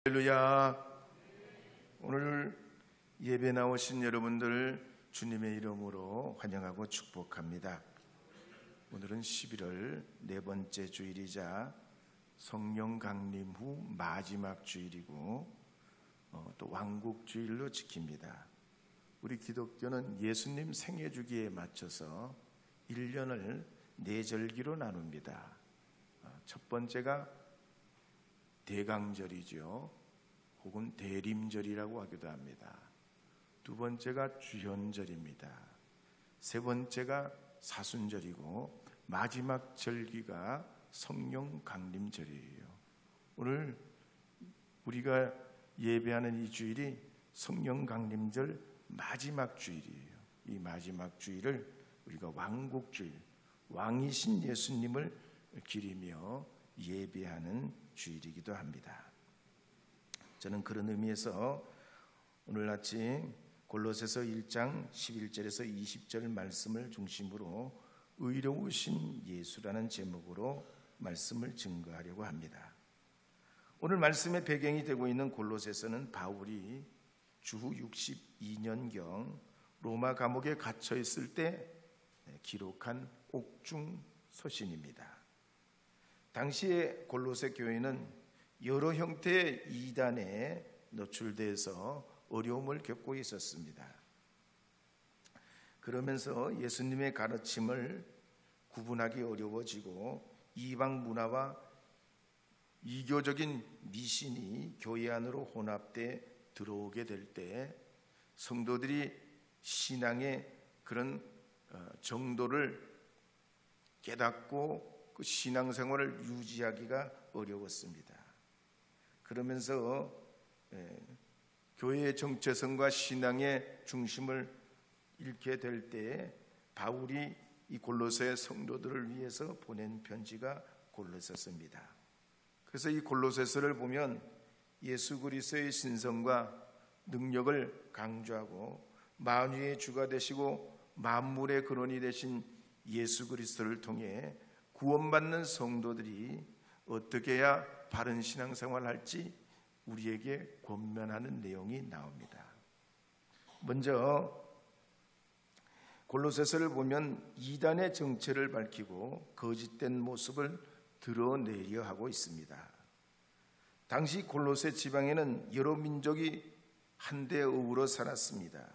할렐루야. 오늘 예배 나오신 여러분들 주님의 이름으로 환영하고 축복합니다. 오늘은 11월 네 번째 주일이자 성령 강림 후 마지막 주일이고 또 왕국주일로 지킵니다. 우리 기독교는 예수님 생애 주기에 맞춰서 1년을 네 절기로 나눕니다. 첫 번째가 대강절이죠. 혹은 대림절이라고 하기도 합니다. 두 번째가 주현절입니다. 세 번째가 사순절이고 마지막 절기가 성령 강림절이에요. 오늘 우리가 예배하는 이 주일이 성령 강림절 마지막 주일이에요. 이 마지막 주일을 우리가 왕국주일, 왕이신 예수님을 기리며 예배하는 주일이기도 합니다. 저는 그런 의미에서 오늘 아침 골로새서 1장 11절에서 20절 말씀을 중심으로 의로우신 예수라는 제목으로 말씀을 증거하려고 합니다. 오늘 말씀의 배경이 되고 있는 골로새서는 바울이 주후 62년경 로마 감옥에 갇혀 있을 때 기록한 옥중 서신입니다. 당시에 골로새 교회는 여러 형태의 이단에 노출돼서 어려움을 겪고 있었습니다. 그러면서 예수님의 가르침을 구분하기 어려워지고 이방 문화와 이교적인 미신이 교회 안으로 혼합돼 들어오게 될 때 성도들이 신앙의 그런 정도를 깨닫고 그 신앙생활을 유지하기가 어려웠습니다. 그러면서 교회의 정체성과 신앙의 중심을 잃게 될 때 바울이 이 골로새 성도들을 위해서 보낸 편지가 골로새서입니다. 그래서 이 골로새서를 보면 예수 그리스도의 신성과 능력을 강조하고 만유의 주가 되시고 만물의 근원이 되신 예수 그리스도를 통해 구원받는 성도들이 어떻게 해야 바른 신앙생활을 할지 우리에게 권면하는 내용이 나옵니다. 먼저 골로새서를 보면 이단의 정체를 밝히고 거짓된 모습을 드러내려 하고 있습니다. 당시 골로새 지방에는 여러 민족이 한데 어우러 살았습니다.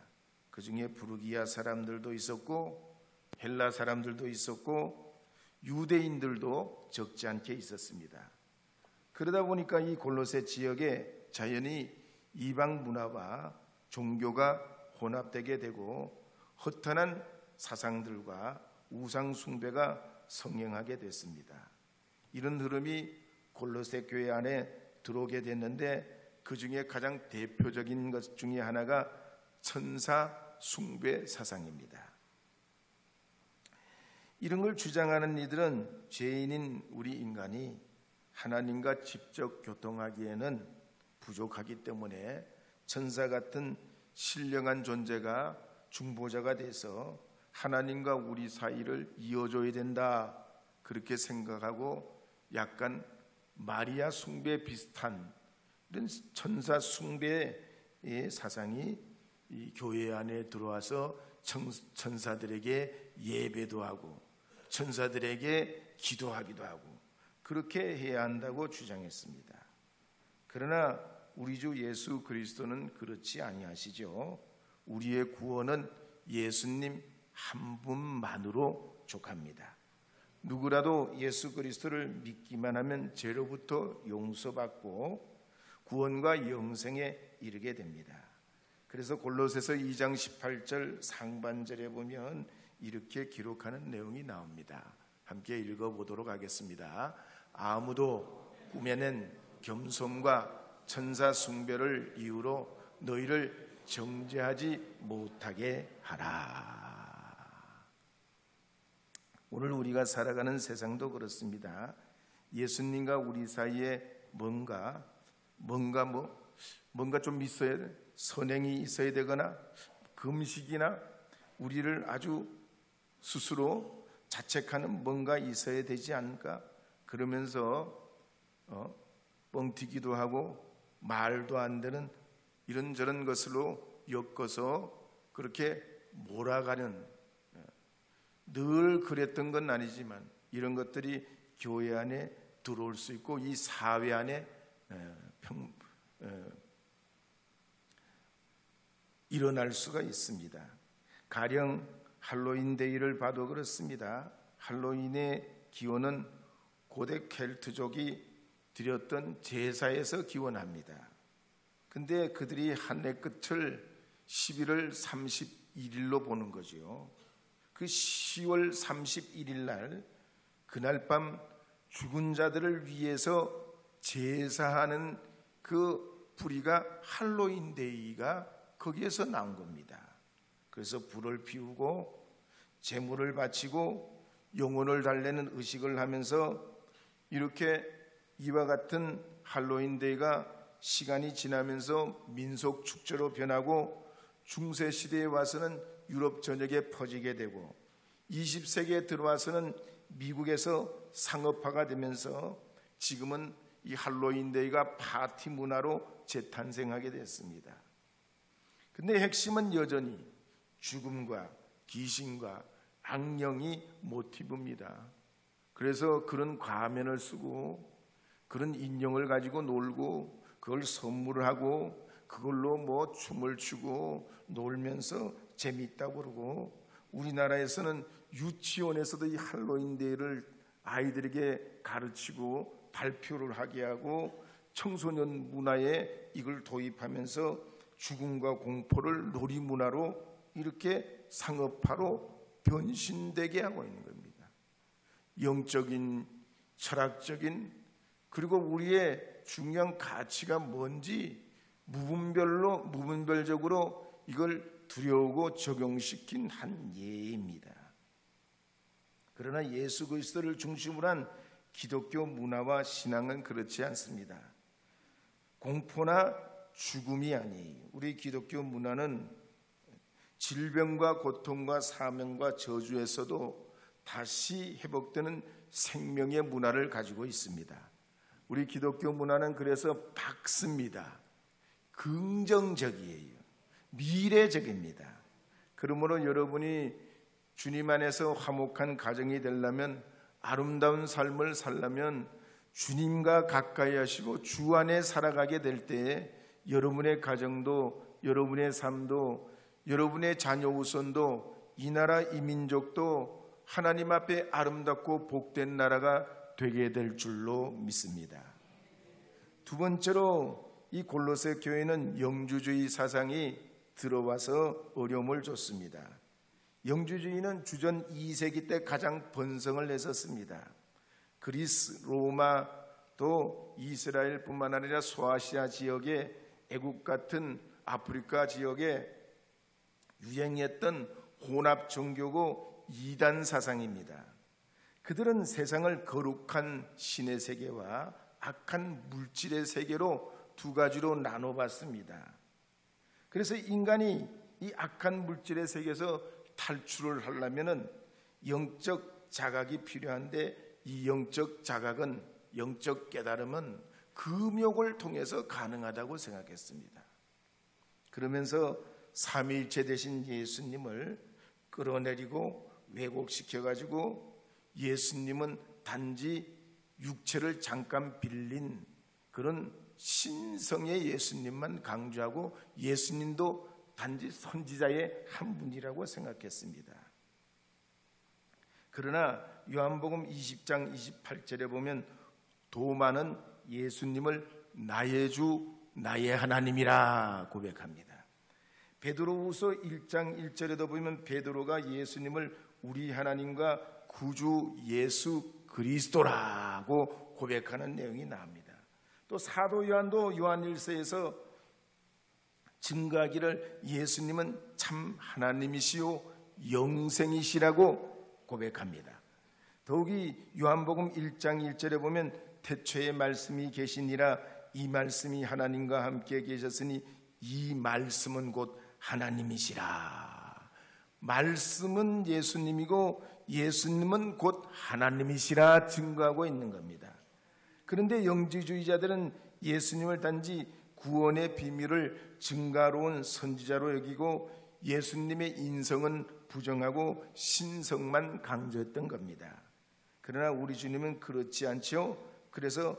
그 중에 부르기아 사람들도 있었고 헬라 사람들도 있었고 유대인들도 적지 않게 있었습니다. 그러다 보니까 이 골로새 지역에 자연히 이방 문화와 종교가 혼합되게 되고 허탄한 사상들과 우상 숭배가 성행하게 됐습니다. 이런 흐름이 골로새 교회 안에 들어오게 됐는데 그 중에 가장 대표적인 것 중에 하나가 천사 숭배 사상입니다. 이런 걸 주장하는 이들은 죄인인 우리 인간이 하나님과 직접 교통하기에는 부족하기 때문에 천사 같은 신령한 존재가 중보자가 돼서 하나님과 우리 사이를 이어줘야 된다, 그렇게 생각하고 약간 마리아 숭배 비슷한 이런 천사 숭배의 사상이 이 교회 안에 들어와서 천사들에게 예배도 하고 천사들에게 기도하기도 하고 그렇게 해야 한다고 주장했습니다. 그러나 우리 주 예수 그리스도는 그렇지 아니하시죠. 우리의 구원은 예수님 한 분만으로 족합니다. 누구라도 예수 그리스도를 믿기만 하면 죄로부터 용서받고 구원과 영생에 이르게 됩니다. 그래서 골로새서 2장 18절 상반절에 보면 이렇게 기록하는 내용이 나옵니다. 함께 읽어보도록 하겠습니다. 아무도 꿈에는 겸손과 천사 숭배를 이유로 너희를 정죄하지 못하게 하라. 오늘 우리가 살아가는 세상도 그렇습니다. 예수님과 우리 사이에 뭔가 좀 있어야 돼. 선행이 있어야 되거나 금식이나 우리를 아주 스스로 자책하는 뭔가 있어야 되지 않을까? 그러면서 뻥튀기도 하고 말도 안 되는 이런저런 것으로 엮어서 그렇게 몰아가는, 늘 그랬던 건 아니지만 이런 것들이 교회 안에 들어올 수 있고 이 사회 안에 일어날 수가 있습니다. 가령 할로윈 데이를 봐도 그렇습니다. 할로윈의 기원은 고대 켈트족이 드렸던 제사에서 기원합니다. 근데 그들이 한 해 끝을 11월 31일로 보는 거죠. 그 10월 31일 날, 그날 밤 죽은 자들을 위해서 제사하는 그 불의가 할로윈 데이가 거기에서 나온 겁니다. 그래서 불을 피우고 제물을 바치고 영혼을 달래는 의식을 하면서 이렇게 이와 같은 할로윈 데이가 시간이 지나면서 민속 축제로 변하고 중세 시대에 와서는 유럽 전역에 퍼지게 되고 20세기에 들어와서는 미국에서 상업화가 되면서 지금은 이 할로윈 데이가 파티 문화로 재탄생하게 됐습니다. 근데 핵심은 여전히 죽음과 귀신과 악령이 모티브입니다. 그래서 그런 가면을 쓰고 그런 인형을 가지고 놀고 그걸 선물을 하고 그걸로 뭐 춤을 추고 놀면서 재미있다고 그러고, 우리나라에서는 유치원에서도 이 할로윈 데이를 아이들에게 가르치고 발표를 하게 하고 청소년 문화에 이걸 도입하면서 죽음과 공포를 놀이문화로 이렇게 상업화로 변신되게 하고 있는 겁니다. 영적인, 철학적인, 그리고 우리의 중요한 가치가 뭔지 무분별적으로 이걸 두려우고 적용시킨 한 예입니다. 그러나 예수 그리스도를 중심으로 한 기독교 문화와 신앙은 그렇지 않습니다. 공포나 죽음이 아니에요. 우리 기독교 문화는 질병과 고통과 사명과 저주에서도 다시 회복되는 생명의 문화를 가지고 있습니다. 우리 기독교 문화는 그래서 밝습니다. 긍정적이에요. 미래적입니다. 그러므로 여러분이 주님 안에서 화목한 가정이 되려면, 아름다운 삶을 살려면 주님과 가까이 하시고 주 안에 살아가게 될 때에 여러분의 가정도, 여러분의 삶도, 여러분의 자녀 우선도, 이 나라 이 민족도 하나님 앞에 아름답고 복된 나라가 되게 될 줄로 믿습니다. 두 번째로 이 골로새 교회는 영주주의 사상이 들어와서 어려움을 줬습니다. 영주주의는 주전 2세기 때 가장 번성을 했었습니다. 그리스, 로마, 또 이스라엘뿐만 아니라 소아시아 지역의 애국 같은 아프리카 지역에 유행했던 혼합 종교고 이단 사상입니다. 그들은 세상을 거룩한 신의 세계와 악한 물질의 세계로 두 가지로 나눠봤습니다. 그래서 인간이 이 악한 물질의 세계에서 탈출을 하려면 영적 자각이 필요한데, 이 영적 자각은, 영적 깨달음은 금욕을 통해서 가능하다고 생각했습니다. 그러면서 삼위일체 되신 예수님을 끌어내리고 왜곡시켜가지고 예수님은 단지 육체를 잠깐 빌린 그런 신성의 예수님만 강조하고 예수님도 단지 선지자의 한 분이라고 생각했습니다. 그러나 요한복음 20장 28절에 보면 도마는 예수님을 나의 주, 나의 하나님이라 고백합니다. 베드로후서 1장 1절에도 보면 베드로가 예수님을 우리 하나님과 구주 예수 그리스도라고 고백하는 내용이 나옵니다. 또 사도 요한도 요한 1서에서 증거하기를 예수님은 참 하나님이시요 영생이시라고 고백합니다. 더욱이 요한복음 1장 1절에 보면 태초에 말씀이 계시니라, 이 말씀이 하나님과 함께 계셨으니 이 말씀은 곧 하나님이시라. 말씀은 예수님이고 예수님은 곧 하나님이시라 증거하고 있는 겁니다. 그런데 영지주의자들은 예수님을 단지 구원의 비밀을 증가로운 선지자로 여기고 예수님의 인성은 부정하고 신성만 강조했던 겁니다. 그러나 우리 주님은 그렇지 않죠. 그래서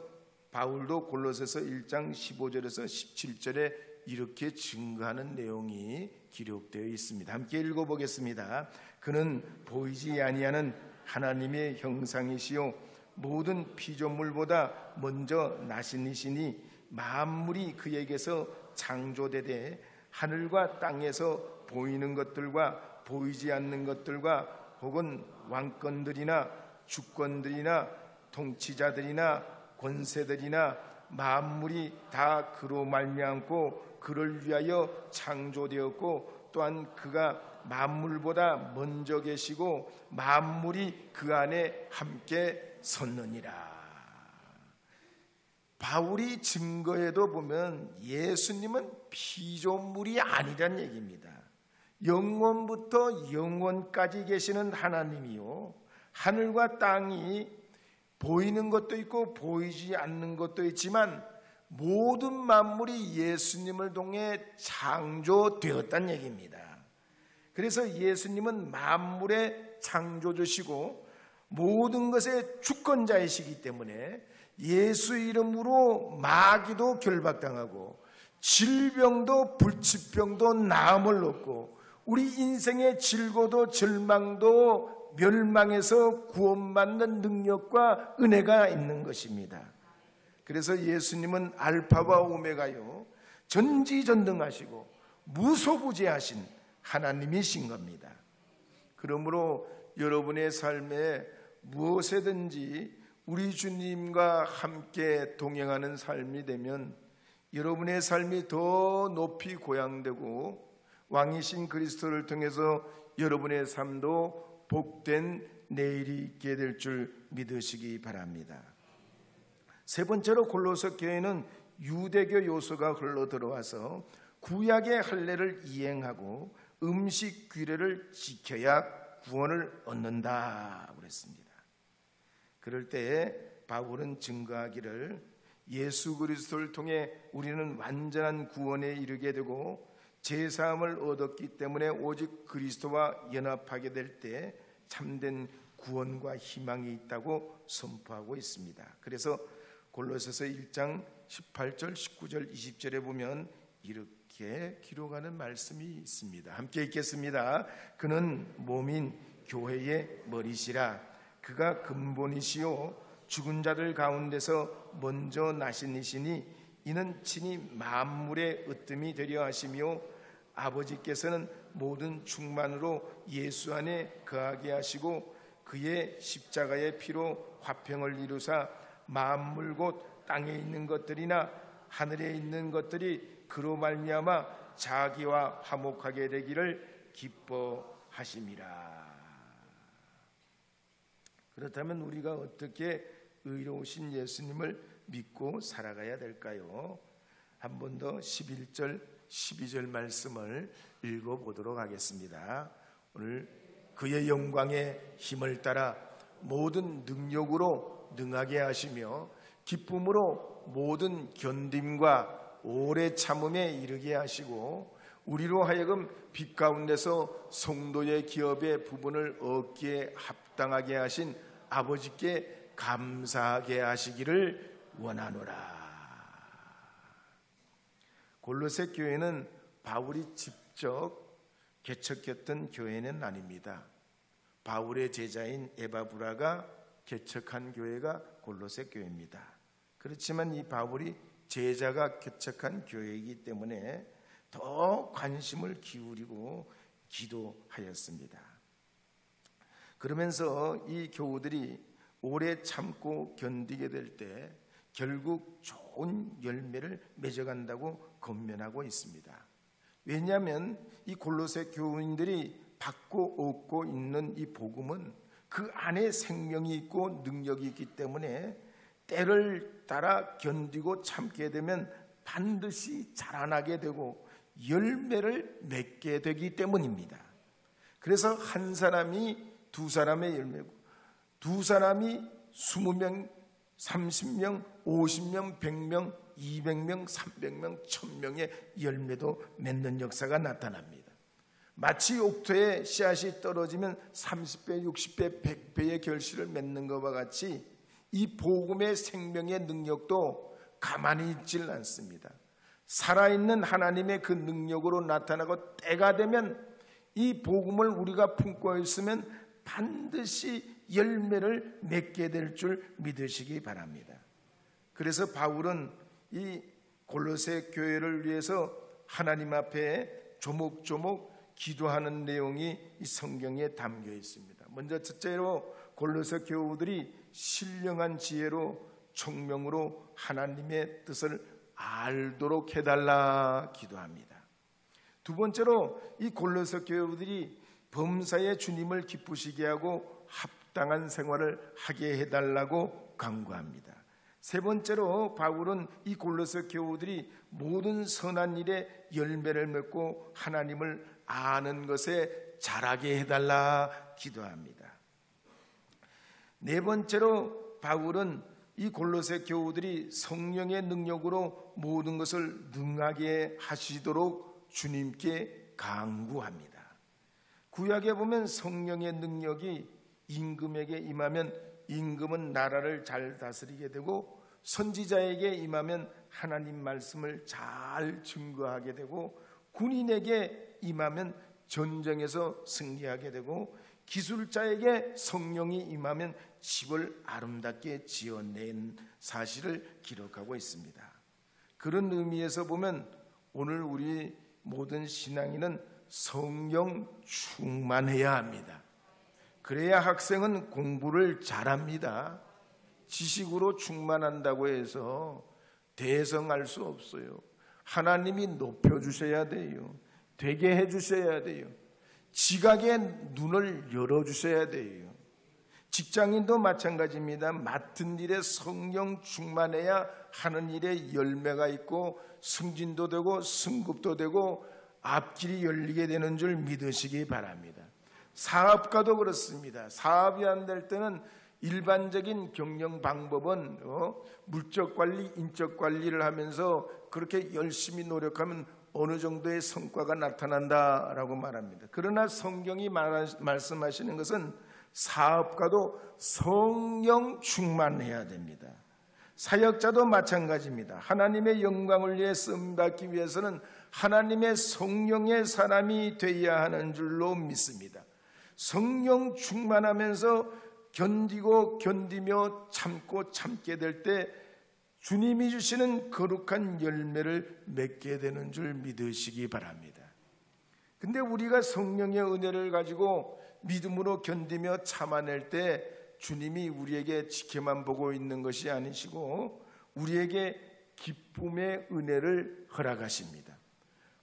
바울도 골로새서 1장 15절에서 17절에 이렇게 증거하는 내용이 기록되어 있습니다. 함께 읽어보겠습니다. 그는 보이지 아니하는 하나님의 형상이시요 모든 피조물보다 먼저 나신 이시니 만물이 그에게서 창조되되 하늘과 땅에서 보이는 것들과 보이지 않는 것들과 혹은 왕권들이나 주권들이나 통치자들이나 권세들이나 만물이 다 그로 말미암고 그를 위하여 창조되었고 또한 그가 만물보다 먼저 계시고 만물이 그 안에 함께 섰느니라. 바울이 증거에도 보면 예수님은 피조물이 아니란 얘기입니다. 영원부터 영원까지 계시는 하나님이요 하늘과 땅이 보이는 것도 있고 보이지 않는 것도 있지만 모든 만물이 예수님을 통해 창조되었다는 얘기입니다. 그래서 예수님은 만물의 창조주시고 모든 것의 주권자이시기 때문에 예수 이름으로 마귀도 결박당하고 질병도 불치병도 나음을 얻고 우리 인생의 질고도 절망도 멸망에서 구원받는 능력과 은혜가 있는 것입니다. 그래서 예수님은 알파와 오메가요 전지전능하시고 무소부재하신 하나님이신 겁니다. 그러므로 여러분의 삶에 무엇에든지 우리 주님과 함께 동행하는 삶이 되면 여러분의 삶이 더 높이 고양되고 왕이신 그리스도를 통해서 여러분의 삶도 복된 내일이 있게 될 줄 믿으시기 바랍니다. 세 번째로 골로새 교회는 유대교 요소가 흘러 들어와서 구약의 할례를 이행하고 음식 규례를 지켜야 구원을 얻는다 그랬습니다. 그럴 때에 바울은 증거하기를 예수 그리스도를 통해 우리는 완전한 구원에 이르게 되고 제사함을 얻었기 때문에 오직 그리스도와 연합하게 될 때 참된 구원과 희망이 있다고 선포하고 있습니다. 그래서 골로새서 1장 18절, 19절, 20절에 보면 이렇게 기록하는 말씀이 있습니다. 함께 읽겠습니다. 그는 몸인 교회의 머리시라. 그가 근본이시요 죽은 자들 가운데서 먼저 나신 이시니 이는 친히 만물의 으뜸이 되려 하시며 아버지께서는 모든 충만으로 예수 안에 거하게 하시고 그의 십자가의 피로 화평을 이루사 만물 곧 땅에 있는 것들이나 하늘에 있는 것들이 그로 말미암아 자기와 화목하게 되기를 기뻐하심이라. 그렇다면 우리가 어떻게 의로우신 예수님을 믿고 살아가야 될까요? 한 번 더 11절 12절 말씀을 읽어보도록 하겠습니다. 오늘 그의 영광의 힘을 따라 모든 능력으로 능하게 하시며 기쁨으로 모든 견딤과 오래 참음에 이르게 하시고 우리로 하여금 빛 가운데서 성도의 기업의 부분을 얻기에 합당하게 하신 아버지께 감사하게 하시기를 원하노라. 골로새 교회는 바울이 직접 개척했던 교회는 아닙니다. 바울의 제자인 에바브라가 개척한 교회가 골로새 교회입니다. 그렇지만 이 바울이 제자가 개척한 교회이기 때문에 더 관심을 기울이고 기도하였습니다. 그러면서 이 교우들이 오래 참고 견디게 될 때 결국 좋은 열매를 맺어간다고 권면하고 있습니다. 왜냐하면 이 골로새 교인들이 받고 얻고 있는 이 복음은 그 안에 생명이 있고 능력이 있기 때문에 때를 따라 견디고 참게 되면 반드시 자라나게 되고 열매를 맺게 되기 때문입니다. 그래서 한 사람이 두 사람의 열매고 두 사람이 20명, 30명, 50명, 100명 200명, 300명, 1000명의 열매도 맺는 역사가 나타납니다. 마치 옥토에 씨앗이 떨어지면 30배, 60배, 100배의 결실을 맺는 것과 같이 이 복음의 생명의 능력도 가만히 있질 않습니다. 살아있는 하나님의 그 능력으로 나타나고 때가 되면 이 복음을 우리가 품고 있으면 반드시 열매를 맺게 될 줄 믿으시기 바랍니다. 그래서 바울은 이 골로새 교회를 위해서 하나님 앞에 조목조목 기도하는 내용이 이 성경에 담겨 있습니다. 먼저 첫째로 골로새 교우들이 신령한 지혜로 총명으로 하나님의 뜻을 알도록 해달라 기도합니다. 두 번째로 이 골로새 교우들이 범사에 주님을 기쁘시게 하고 합당한 생활을 하게 해달라고 간구합니다. 세 번째로 바울은 이 골로새 교우들이 모든 선한 일에 열매를 맺고 하나님을 아는 것에 자라게 해달라 기도합니다. 네 번째로 바울은 이 골로새 교우들이 성령의 능력으로 모든 것을 능하게 하시도록 주님께 간구합니다. 구약에 보면 성령의 능력이 임금에게 임하면 임금은 나라를 잘 다스리게 되고 선지자에게 임하면 하나님 말씀을 잘 증거하게 되고 군인에게 임하면 전쟁에서 승리하게 되고 기술자에게 성령이 임하면 집을 아름답게 지어낸 사실을 기록하고 있습니다. 그런 의미에서 보면 오늘 우리 모든 신앙인은 성령 충만해야 합니다. 그래야 학생은 공부를 잘합니다. 지식으로 충만한다고 해서 대성할 수 없어요. 하나님이 높여주셔야 돼요. 되게 해주셔야 돼요. 지각의 눈을 열어주셔야 돼요. 직장인도 마찬가지입니다. 맡은 일에 성령 충만해야 하는 일에 열매가 있고 승진도 되고 승급도 되고 앞길이 열리게 되는 줄 믿으시기 바랍니다. 사업가도 그렇습니다. 사업이 안 될 때는 일반적인 경영 방법은 물적 관리, 인적 관리를 하면서 그렇게 열심히 노력하면 어느 정도의 성과가 나타난다라고 말합니다. 그러나 성경이 말씀하시는 것은 사업가도 성령 충만해야 됩니다. 사역자도 마찬가지입니다. 하나님의 영광을 위해 쓰임받기 위해서는 하나님의 성령의 사람이 되어야 하는 줄로 믿습니다. 성령 충만하면서 견디며 참고 참게 될 때 주님이 주시는 거룩한 열매를 맺게 되는 줄 믿으시기 바랍니다. 근데 우리가 성령의 은혜를 가지고 믿음으로 견디며 참아낼 때 주님이 우리에게 지켜만 보고 있는 것이 아니시고 우리에게 기쁨의 은혜를 허락하십니다.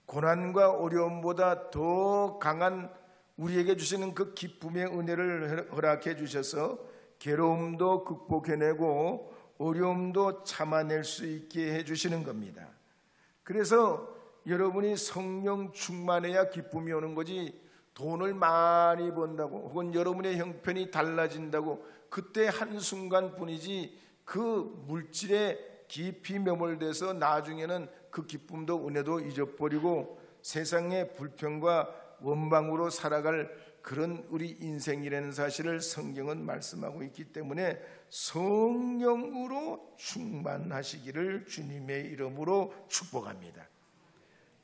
고난과 어려움보다 더 강한 우리에게 주시는 그 기쁨의 은혜를 허락해 주셔서 괴로움도 극복해내고 어려움도 참아낼 수 있게 해주시는 겁니다. 그래서 여러분이 성령 충만해야 기쁨이 오는 거지 돈을 많이 번다고 혹은 여러분의 형편이 달라진다고 그때 한순간뿐이지 그 물질에 깊이 매몰돼서 나중에는 그 기쁨도 은혜도 잊어버리고 세상의 불평과 원망으로 살아갈 그런 우리 인생이라는 사실을 성경은 말씀하고 있기 때문에 성령으로 충만하시기를 주님의 이름으로 축복합니다.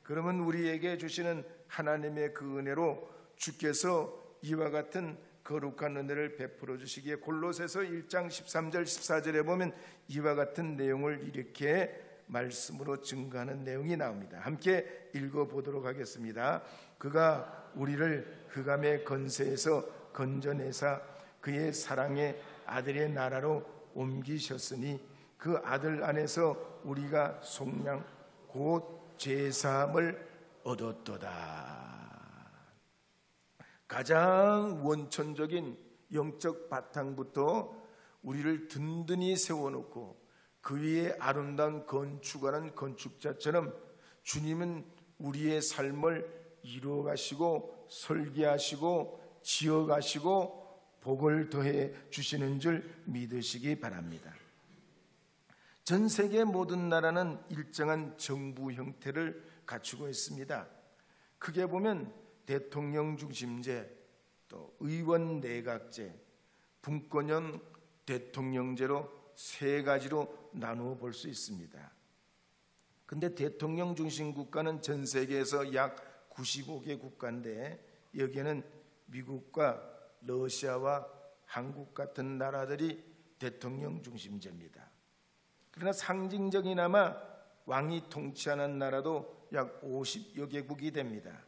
그러면 우리에게 주시는 하나님의 그 은혜로 주께서 이와 같은 거룩한 은혜를 베풀어 주시기에 골로새서 1장 13절 14절에 보면 이와 같은 내용을 이렇게 말씀으로 증거하는 내용이 나옵니다. 함께 읽어보도록 하겠습니다. 그가 우리를 흑암의 건세에서 건져내사 그의 사랑의 아들의 나라로 옮기셨으니 그 아들 안에서 우리가 속량 곧 죄사함을 얻었도다. 가장 원천적인 영적 바탕부터 우리를 든든히 세워놓고 그 위에 아름다운 건축하는 건축자처럼 주님은 우리의 삶을 이루어가시고 설계하시고 지어가시고 복을 더해 주시는 줄 믿으시기 바랍니다. 전 세계 모든 나라는 일정한 정부 형태를 갖추고 있습니다. 크게 보면 대통령 중심제, 또 의원 내각제, 분권형 대통령제로 세 가지로 나누어 볼 수 있습니다. 근데 대통령 중심 국가는 전 세계에서 약 95개 국가인데 여기에는 미국과 러시아와 한국 같은 나라들이 대통령 중심제입니다. 그러나 상징적이나마 왕이 통치하는 나라도 약 50여 개국이 됩니다.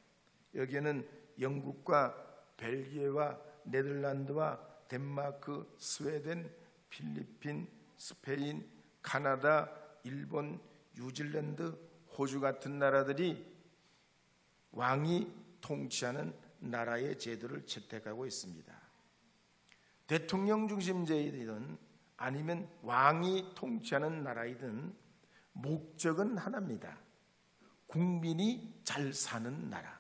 여기에는 영국과 벨기에와 네덜란드와 덴마크, 스웨덴, 필리핀, 스페인, 카나다, 일본, 뉴질랜드, 호주 같은 나라들이 왕이 통치하는 나라의 제도를 채택하고 있습니다. 대통령 중심제이든 아니면 왕이 통치하는 나라이든 목적은 하나입니다. 국민이 잘 사는 나라,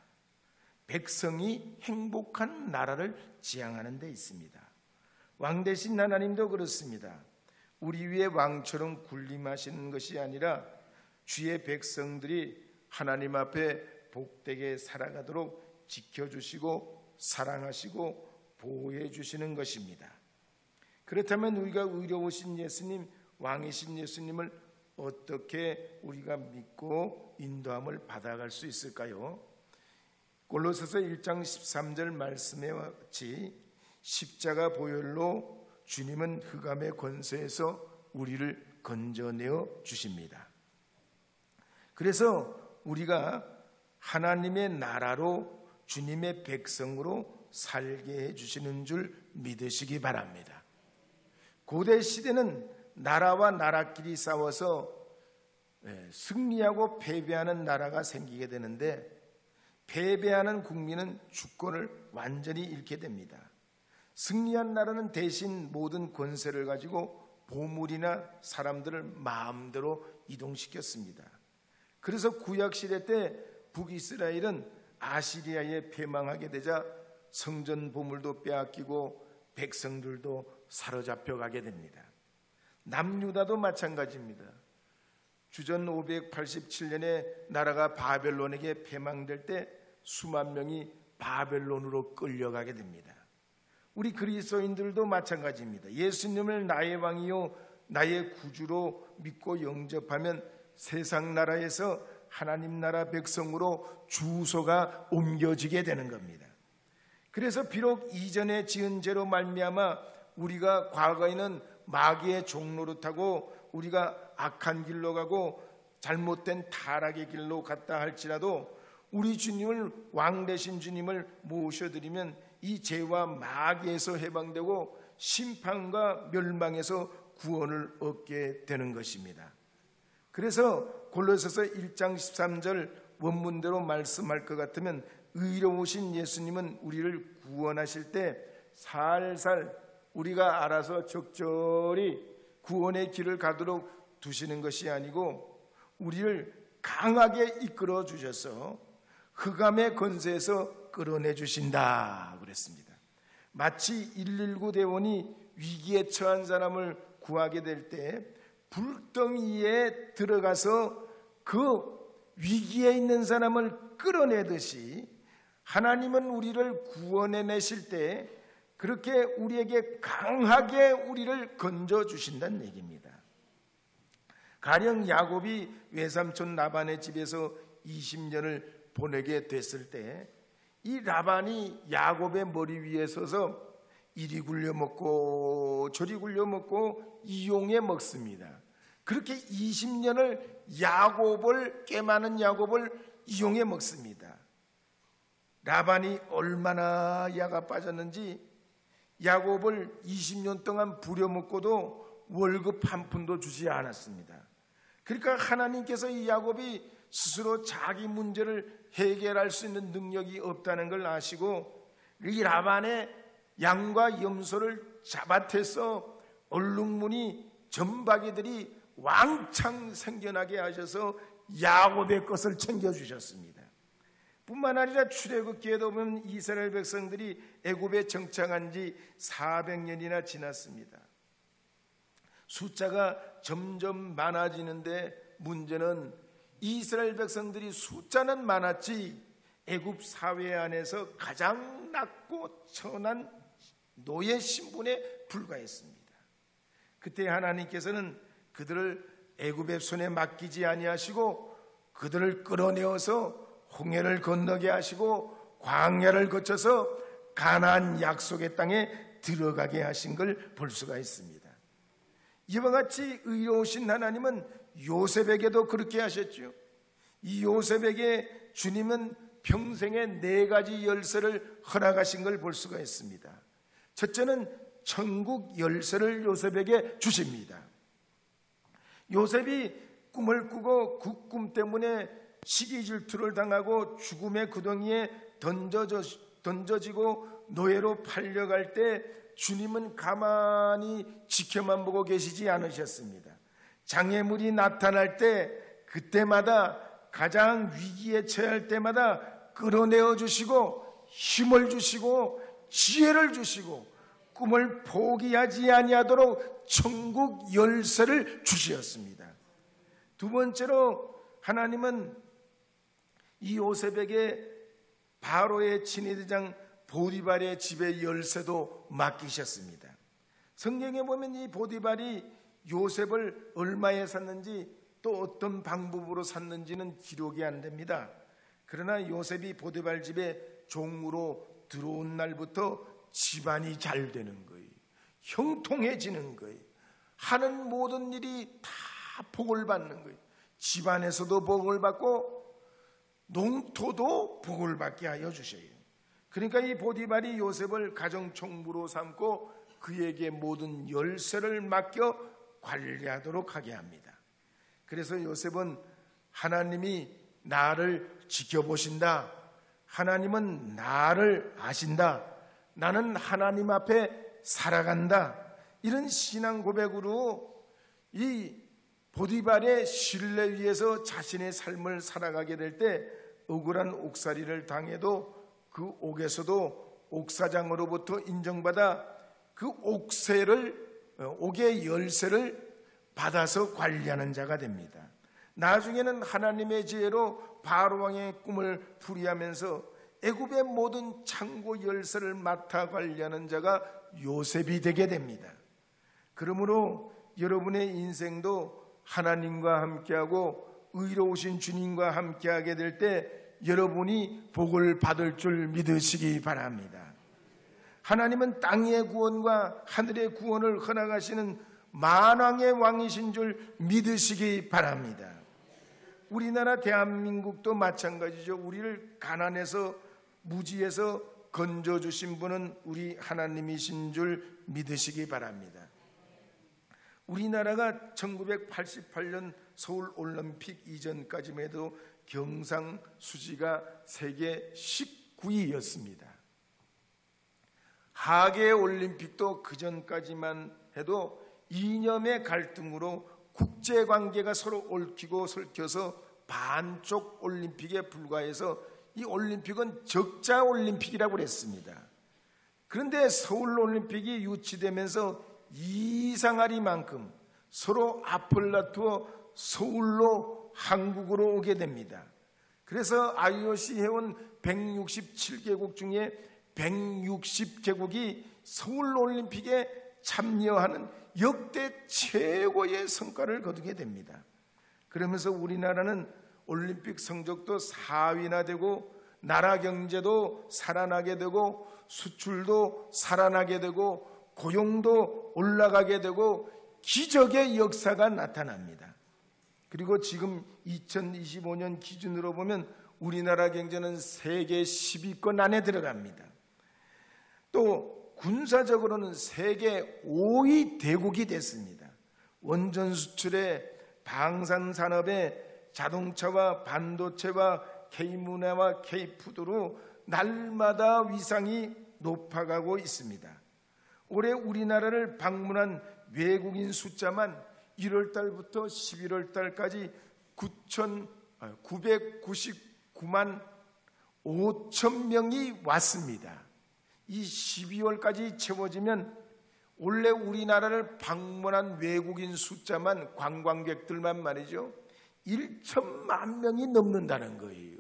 백성이 행복한 나라를 지향하는 데 있습니다. 왕 대신 하나님도 그렇습니다. 우리 위에 왕처럼 군림하시는 것이 아니라 주의 백성들이 하나님 앞에 복되게 살아가도록 지켜주시고 사랑하시고 보호해 주시는 것입니다. 그렇다면 우리가 의로우신 예수님, 왕이신 예수님을 어떻게 우리가 믿고 인도함을 받아갈 수 있을까요? 골로새서 1장 13절 말씀에 같이 십자가 보혈로 주님은 흑암의 권세에서 우리를 건져내어 주십니다. 그래서 우리가 하나님의 나라로 주님의 백성으로 살게 해주시는 줄 믿으시기 바랍니다. 고대 시대는 나라와 나라끼리 싸워서 승리하고 패배하는 나라가 생기게 되는데 패배하는 국민은 주권을 완전히 잃게 됩니다. 승리한 나라는 대신 모든 권세를 가지고 보물이나 사람들을 마음대로 이동시켰습니다. 그래서 구약시대 때 북이스라엘은 아시리아에 패망하게 되자 성전 보물도 빼앗기고 백성들도 사로잡혀 가게 됩니다. 남유다도 마찬가지입니다. 주전 587년에 나라가 바벨론에게 패망될 때 수만 명이 바벨론으로 끌려가게 됩니다. 우리 그리스도인들도 마찬가지입니다. 예수님을 나의 왕이요 나의 구주로 믿고 영접하면 세상 나라에서 하나님 나라 백성으로 주소가 옮겨지게 되는 겁니다. 그래서 비록 이전에 지은 죄로 말미암아 우리가 과거에는 마귀의 종노릇하고 우리가 악한 길로 가고 잘못된 타락의 길로 갔다 할지라도 우리 주님을 왕 되신 주님을 모셔드리면 이 죄와 마귀에서 해방되고 심판과 멸망에서 구원을 얻게 되는 것입니다. 그래서 골로새서 1장 13절 원문대로 말씀할 것 같으면 의로우신 예수님은 우리를 구원하실 때 살살 우리가 알아서 적절히 구원의 길을 가도록 두시는 것이 아니고 우리를 강하게 이끌어 주셔서 흑암의 권세에서 끌어내 주신다 그랬습니다. 마치 119 대원이 위기에 처한 사람을 구하게 될 때 불덩이에 들어가서 그 위기에 있는 사람을 끌어내듯이 하나님은 우리를 구원해내실 때 그렇게 우리에게 강하게 우리를 건져주신다는 얘기입니다. 가령 야곱이 외삼촌 라반의 집에서 20년을 보내게 됐을 때 이 라반이 야곱의 머리 위에 서서 이리 굴려 먹고 저리 굴려 먹고 이용해 먹습니다. 그렇게 20년을 야곱을 꽤 많은 야곱을 이용해 먹습니다. 라반이 얼마나 야가 빠졌는지 야곱을 20년 동안 부려먹고도 월급 한 푼도 주지 않았습니다. 그러니까 하나님께서 이 야곱이 스스로 자기 문제를 해결할 수 있는 능력이 없다는 걸 아시고 이 라반의 양과 염소를 잡아태서 얼룩무늬 점박이들이 왕창 생겨나게 하셔서 야곱의 것을 챙겨주셨습니다. 뿐만 아니라 출애굽기에도 보면 이스라엘 백성들이 애굽에 정착한 지 400년이나 지났습니다. 숫자가 점점 많아지는데 문제는 이스라엘 백성들이 숫자는 많았지 애굽 사회 안에서 가장 낮고 천한 노예 신분에 불과했습니다. 그때 하나님께서는 그들을 애굽의 손에 맡기지 아니하시고 그들을 끌어내어서 홍해를 건너게 하시고 광야를 거쳐서 가나안 약속의 땅에 들어가게 하신 걸 볼 수가 있습니다. 이와 같이 의로우신 하나님은 요셉에게도 그렇게 하셨죠. 이 요셉에게 주님은 평생에 4가지 열쇠를 허락하신 걸 볼 수가 있습니다. 첫째는 천국 열쇠를 요셉에게 주십니다. 요셉이 꿈을 꾸고 그 꿈 때문에 시기 질투를 당하고 죽음의 구덩이에 던져지고 노예로 팔려갈 때 주님은 가만히 지켜만 보고 계시지 않으셨습니다. 장애물이 나타날 때 그때마다 가장 위기에 처할 때마다 끌어내어 주시고 힘을 주시고 지혜를 주시고 꿈을 포기하지 아니하도록 천국 열쇠를 주셨습니다. 두 번째로 하나님은 이 요셉에게 바로의 친위대장 보디발의 집의 열쇠도 맡기셨습니다. 성경에 보면 이 보디발이 요셉을 얼마에 샀는지 또 어떤 방법으로 샀는지는 기록이 안 됩니다. 그러나 요셉이 보디발 집에 종으로 들어온 날부터 집안이 잘 되는 거예요. 형통해지는 거예요. 하는 모든 일이 다 복을 받는 거예요. 집안에서도 복을 받고 농토도 복을 받게 하여 주셔요. 그러니까 이 보디발이 요셉을 가정총무로 삼고 그에게 모든 열쇠를 맡겨 관리하도록 하게 합니다. 그래서 요셉은 하나님이 나를 지켜보신다. 하나님은 나를 아신다. 나는 하나님 앞에 살아간다. 이런 신앙 고백으로 이 보디발의 신뢰 위에서 자신의 삶을 살아가게 될 때 억울한 옥살이를 당해도 그 옥에서도 옥사장으로부터 인정받아 그 옥의 열쇠를 받아서 관리하는 자가 됩니다. 나중에는 하나님의 지혜로 바로왕의 꿈을 풀이하면서 애굽의 모든 창고 열쇠를 맡아 관리하는 자가 요셉이 되게 됩니다. 그러므로 여러분의 인생도 하나님과 함께하고 의로우신 주님과 함께하게 될 때 여러분이 복을 받을 줄 믿으시기 바랍니다. 하나님은 땅의 구원과 하늘의 구원을 허락하시는 만왕의 왕이신 줄 믿으시기 바랍니다. 우리나라 대한민국도 마찬가지죠. 우리를 가난에서 무지에서 건져주신 분은 우리 하나님이신 줄 믿으시기 바랍니다. 우리나라가 1988년 서울올림픽 이전까지만 해도 경상수지가 세계 19위였습니다. 하계올림픽도 그전까지만 해도 이념의 갈등으로 국제관계가 서로 얽히고 설켜서 반쪽 올림픽에 불과해서 이 올림픽은 적자 올림픽이라고 그랬습니다. 그런데 서울올림픽이 유치되면서 이상하리만큼 서로 앞을 다투어 서울로 한국으로 오게 됩니다. 그래서 IOC 회원 167개국 중에 160개국이 서울올림픽에 참여하는 역대 최고의 성과를 거두게 됩니다. 그러면서 우리나라는 올림픽 성적도 4위나 되고 나라 경제도 살아나게 되고 수출도 살아나게 되고 고용도 올라가게 되고 기적의 역사가 나타납니다. 그리고 지금 2025년 기준으로 보면 우리나라 경제는 세계 10위권 안에 들어갑니다. 또 군사적으로는 세계 5위 대국이 됐습니다. 원전 수출에 방산산업에 자동차와 반도체와 K문화와 K푸드로 날마다 위상이 높아가고 있습니다. 올해 우리나라를 방문한 외국인 숫자만 1월 달부터 11월 달까지 999만 5천 명이 왔습니다. 이 12월까지 채워지면 원래 우리나라를 방문한 외국인 숫자만, 관광객들만 말이죠, 1천만 명이 넘는다는 거예요.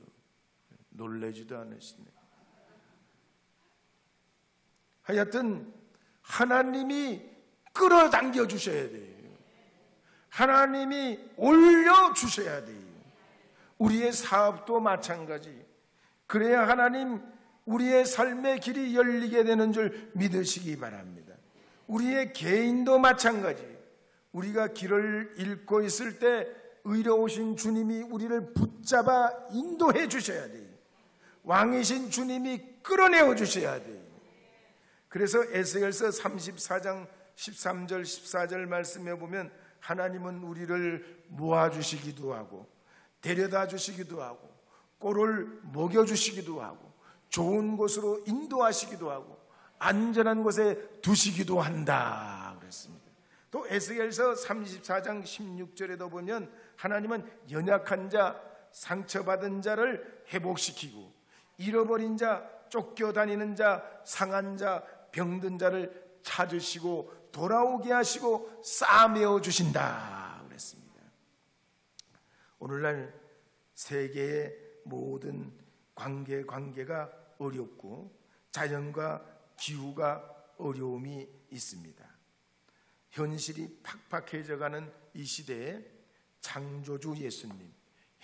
놀라지도 않으시네. 하여튼 하나님이 끌어당겨 주셔야 돼요. 하나님이 올려주셔야 돼요. 우리의 사업도 마찬가지. 그래야 하나님 우리의 삶의 길이 열리게 되는 줄 믿으시기 바랍니다. 우리의 개인도 마찬가지. 우리가 길을 잃고 있을 때 의로우신 주님이 우리를 붙잡아 인도해 주셔야 돼요. 왕이신 주님이 끌어내어 주셔야 돼요. 그래서 에스겔서 34장 13절 14절 말씀에 보면 하나님은 우리를 모아주시기도 하고 데려다 주시기도 하고 꼴을 먹여주시기도 하고 좋은 곳으로 인도하시기도 하고 안전한 곳에 두시기도 한다 그랬습니다. 또 에스겔서 34장 16절에도 보면 하나님은 연약한 자, 상처받은 자를 회복시키고 잃어버린 자, 쫓겨다니는 자, 상한 자, 병든 자를 찾으시고 돌아오게 하시고 싸매어 주신다 그랬습니다. 오늘날 세계의 모든 관계가 어렵고 자연과 기후가 어려움이 있습니다. 현실이 팍팍해져가는 이 시대에 창조주 예수님,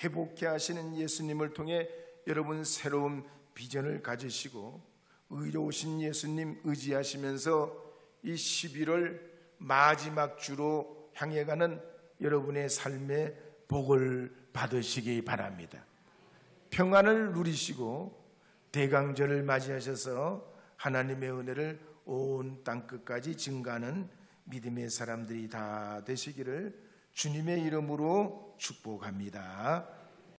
회복케 하시는 예수님을 통해 여러분 새로운 비전을 가지시고 의로우신 예수님 의지하시면서 이 11월 마지막 주로 향해 가는 여러분의 삶의 복을 받으시기 바랍니다. 평안을 누리시고 대강절을 맞이하셔서 하나님의 은혜를 온 땅끝까지 증가하는 믿음의 사람들이 다 되시기를 주님의 이름으로 축복합니다.